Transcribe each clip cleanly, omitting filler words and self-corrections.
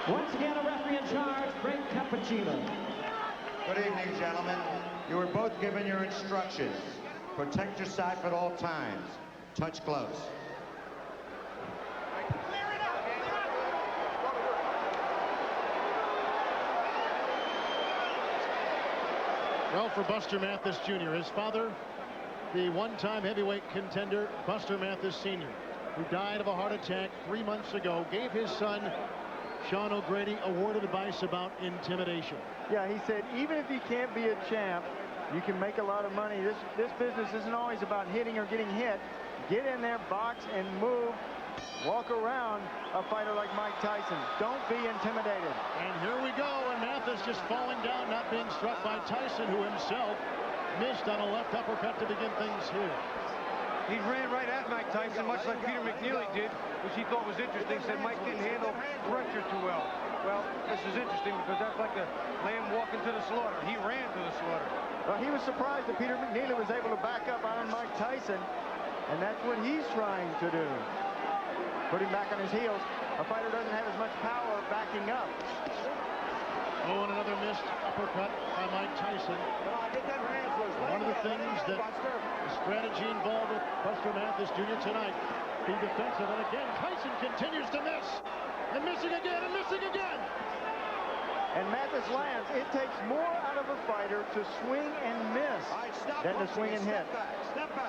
Once again, a referee in charge, Greg Cappuccino. Good evening, gentlemen. You were both given your instructions. Protect your side at all times. Touch close. Well, for Buster Mathis Jr., his father, the one-time heavyweight contender, Buster Mathis Sr., who died of a heart attack 3 months ago, gave his son, Sean O'Grady, a word of advice about intimidation. Yeah, he said, even if you can't be a champ, you can make a lot of money. This business isn't always about hitting or getting hit. Get in there, box, and move. Walk around a fighter like Mike Tyson. Don't be intimidated. And here we go, and Mathis just falling down, not being struck by Tyson, who himself missed on a left uppercut to begin things here. He ran right at Mike Tyson, much like Peter McNeely did, which he thought was interesting. Said Mike didn't handle pressure too well. Well, this is interesting because that's like a lamb walking to the slaughter. He ran to the slaughter. Well, he was surprised that Peter McNeely was able to back up on Mike Tyson, and that's what he's trying to do. Put him back on his heels. A fighter doesn't have as much power backing up. Oh, and another missed uppercut by Mike Tyson. One of the things that the strategy involved with Buster Mathis Jr. tonight, be defensive. And again, Tyson continues to miss. And missing again, and missing again. And Mathis lands. It takes more out of a fighter to swing and miss than to swing and hit.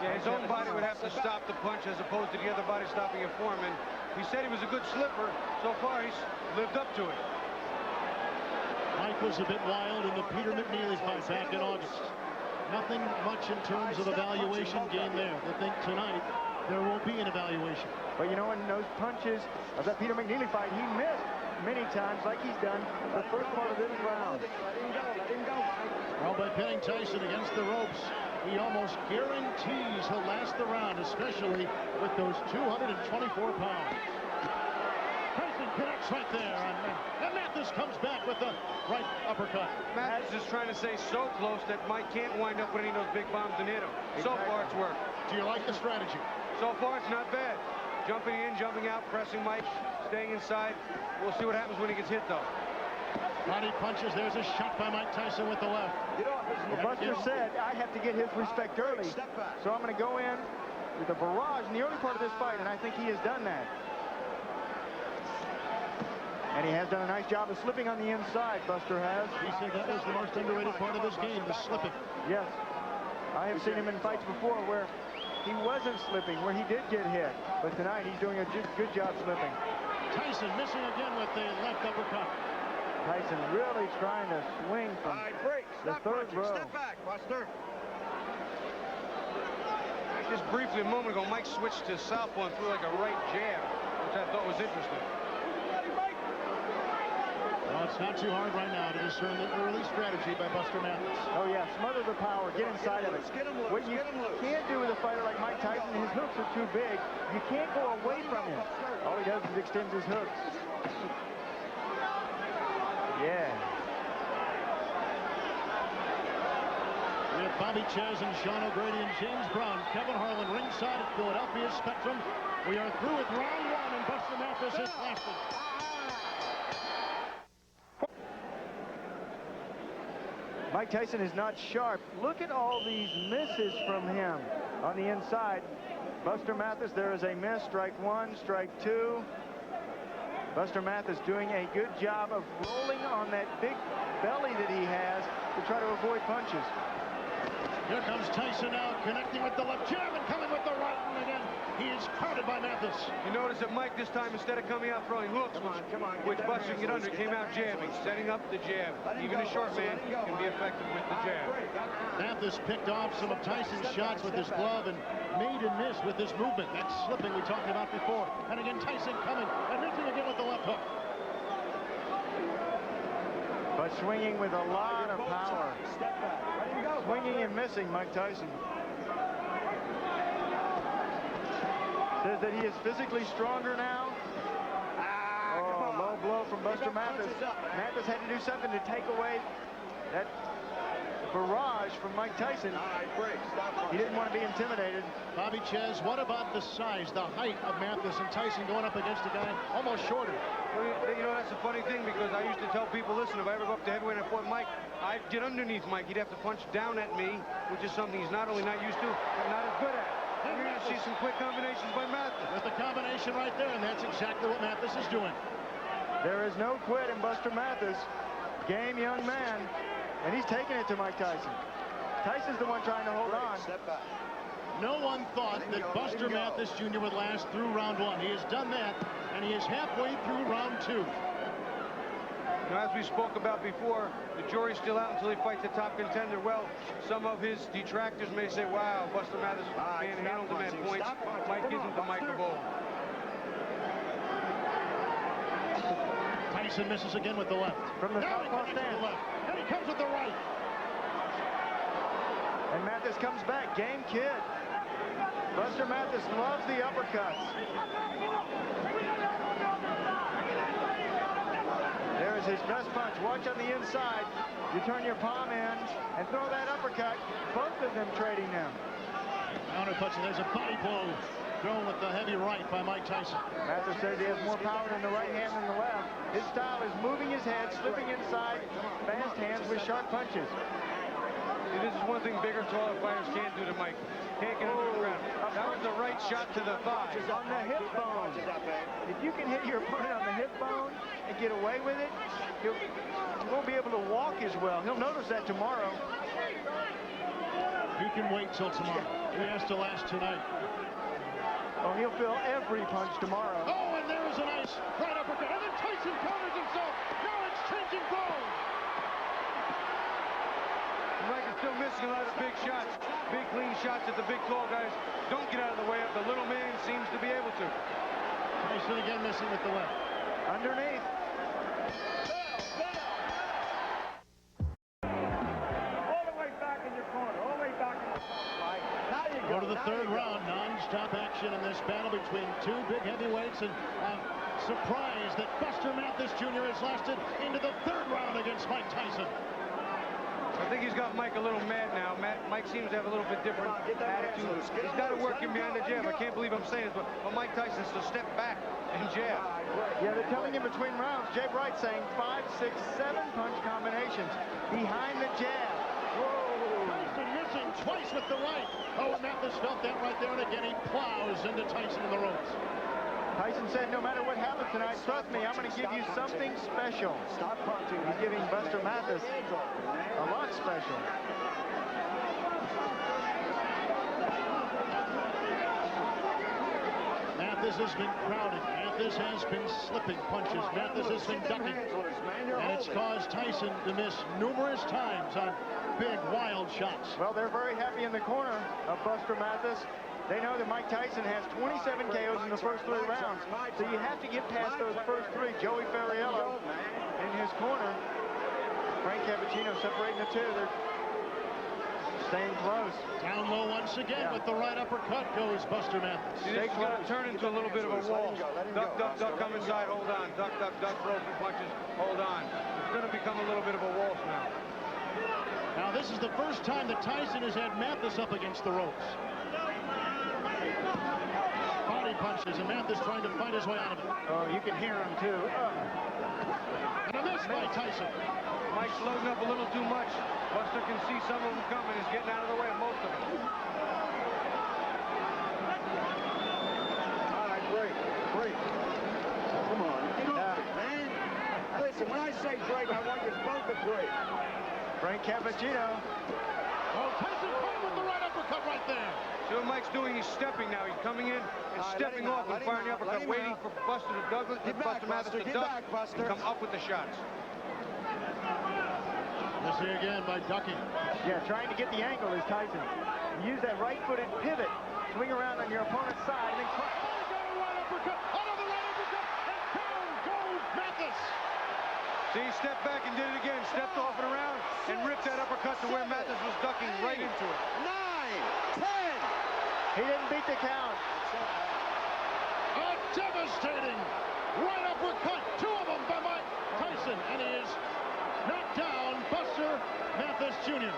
Yeah, his own body would have to stop the punch as opposed to the other body stopping it for him. And he said he was a good slipper. So far, he's lived up to it. Mike was a bit wild in the Peter McNeely fight back in August. Nothing much in terms of evaluation gain there. They think tonight there will be an evaluation. But you know, in those punches of that Peter McNeely fight, he missed many times like he's done the first part of this round. Well, by pinning Tyson against the ropes, he almost guarantees he'll last the round, especially with those 224 pounds. Tyson connects right there, and Mathis comes back with the right uppercut. Mathis is trying to stay so close that Mike can't wind up with any of those big bombs and hit him. So far, it's worked. Do you like the strategy? So far, it's not bad. Jumping in, jumping out, pressing Mike, staying inside. We'll see what happens when he gets hit, though. Body punches. There's a shot by Mike Tyson with the left. Well, Buster said, I have to get his respect early, so I'm going to go in with a barrage in the early part of this fight, and I think he has done that. And he has done a nice job of slipping on the inside, Buster has. He said that was the most underrated part of his game, the slipping. Yes. I have seen him in fights before where he wasn't slipping, where he did get hit. But tonight, he's doing a good job slipping. Tyson missing again with the left uppercut. Tyson really trying to swing from the third row. Step back, Buster. Just briefly a moment ago, Mike switched to southpaw and threw like a right jab, which I thought was interesting. Well, it's not too hard right now to discern the early strategy by Buster Mathis. Oh, yeah, smother the power, get inside of it. What you can't do with a fighter like Mike Tyson, his hooks are too big. You can't go away from him. All he does is extends his hooks. Yeah. We have Bobby Ches and Sean O'Grady and James Brown. Kevin Harlan ringside at Philadelphia Spectrum. We are through with round one, and Buster Mathis is lasting. Mike Tyson is not sharp. Look at all these misses from him on the inside. Buster Mathis, there is a miss. Strike one, strike two. Buster Mathis doing a good job of rolling on that big belly that he has to try to avoid punches. Here comes Tyson now, connecting with the left jab and coming with the right, and again, he is crowded by Mathis. You notice that Mike this time, instead of coming out throwing hooks, which Buster can get under, came out jabbing, setting up the jab. Even a short man can be effective with the jab. Mathis picked off some of Tyson's shots with his glove and made and missed with his movement. That slipping we talked about before. And again, Tyson coming and missing again with the left hook. But swinging with a lot of power. Swinging and missing, Mike Tyson. Says that he is physically stronger now. Oh, low blow from Buster Mathis. Mathis had to do something to take away that barrage from Mike Tyson. He didn't want to be intimidated. Bobby Ches, what about the size, the height of Mathis and Tyson going up against a guy almost shorter? You know, that's a funny thing because I used to tell people, listen, if I ever go up to heavyweight and I fought Mike, I'd get underneath Mike. He'd have to punch down at me, which is something he's not only not used to, but not as good at. And you're going to see some quick combinations by Mathis. There's the combination right there, and that's exactly what Mathis is doing. There is no quit in Buster Mathis. Game young man, and he's taking it to Mike Tyson. Tyson's the one trying to hold on. No one thought that Buster Mathis Jr. would last through round one. He has done that, and he is halfway through round two. Now, as we spoke about before, the jury's still out until he fights a top contender. Well, some of his detractors may say, wow, Buster Mathis manhandled him at points. Mike isn't the Mike of old. Tyson misses again with the left. From the southpaw stand. And he comes with the right. And Mathis comes back. Game kid. Buster Mathis loves the uppercuts. There's his best punch. Watch on the inside. You turn your palm in and throw that uppercut. Both of them trading them. Counter punching. There's a body blow thrown with the heavy right by Mike Tyson. Mathis says he has more power in the right hand than the left. His style is moving his head, slipping inside, fast hands with sharp punches. See, this is one thing bigger, taller fighters can't do to Mike. Can't get him to the ground. That was the right shot to the thigh. On the hip bone. If you can hit your opponent on the hip bone and get away with it, he won't be able to walk as well. He'll notice that tomorrow. He can wait till tomorrow. He has to last tonight. Oh, he'll feel every punch tomorrow. Oh, and there's a nice right uppercut. And then Tyson counters himself. Now exchanging blows. Mike is still missing a lot of big shots. Big, clean shots that the big, tall guys don't get out of the way of. The little man seems to be able to. Tyson again missing with the left. Underneath. All the way back in your corner. All the way back in your corner. Now you Go to the third round. Non-stop action in this battle between two big heavyweights. And surprised that Buster Mathis Jr. has lasted into the third round against Mike Tyson. I think he's got Mike a little mad now. Mike seems to have a little bit different attitude. He's got to work him behind the jab. I can't believe I'm saying this, but Mike Tyson's to step back and jab. Yeah, they're telling him between rounds. Jay Bright saying 5, 6, 7 punch combinations behind the jab. Whoa! Tyson missing twice with the right. Oh, Mathis felt that right there, and again he plows into Tyson in the ropes. Tyson said, no matter what happens tonight, trust me, I'm going to give you something special. He's giving Buster Mathis a lot special. Mathis has been crowded. Mathis has been slipping punches. Mathis has been ducking. And it's caused Tyson to miss numerous times on big, wild shots. Well, they're very happy in the corner of Buster Mathis. They know that Mike Tyson has 27 KOs in the first 3 rounds. So you have to get past those first 3. Joey Ferriello in his corner. Frank Cappuccino separating the two. They're staying close. Down low once again with the right uppercut goes Buster Mathis. See, this is going to turn into a little bit of a wall. Duck, duck, duck, come inside, hold on. Duck, duck, duck, broken punches, hold on. It's going to become a little bit of a waltz now. Now this is the first time that Tyson has had Mathis up against the ropes. Body punches, and Mathis trying to fight his way out of it. Oh, you can hear him too. And a miss by Tyson. Mike's loading up a little too much. Buster can see some of them coming. He's getting out of the way of most of them. All right, break. Come on. Man. Listen, when I say break, I want you both to break. Frank Cappuccino. Oh, Tyson caught with the right uppercut right there. See what Mike's doing? He's stepping now. He's coming in and stepping off and firing the uppercut, waiting for Buster to Douglas, Buster Mathis to duck and come up with the shots. You see again by ducking. Yeah, trying to get the angle is Tyson. Use that right-footed pivot, swing around on your opponent's side, and then Oh, he got a right uppercut, another right uppercut, and down goes Mathis. See, he stepped back and did it again. Stepped off and around and ripped that uppercut to where Mathis was ducking right into it. 9, 10. he didn't beat the count. A devastating right uppercut, 2 of them by Mike Tyson, and he is knocked down Buster Mathis Jr.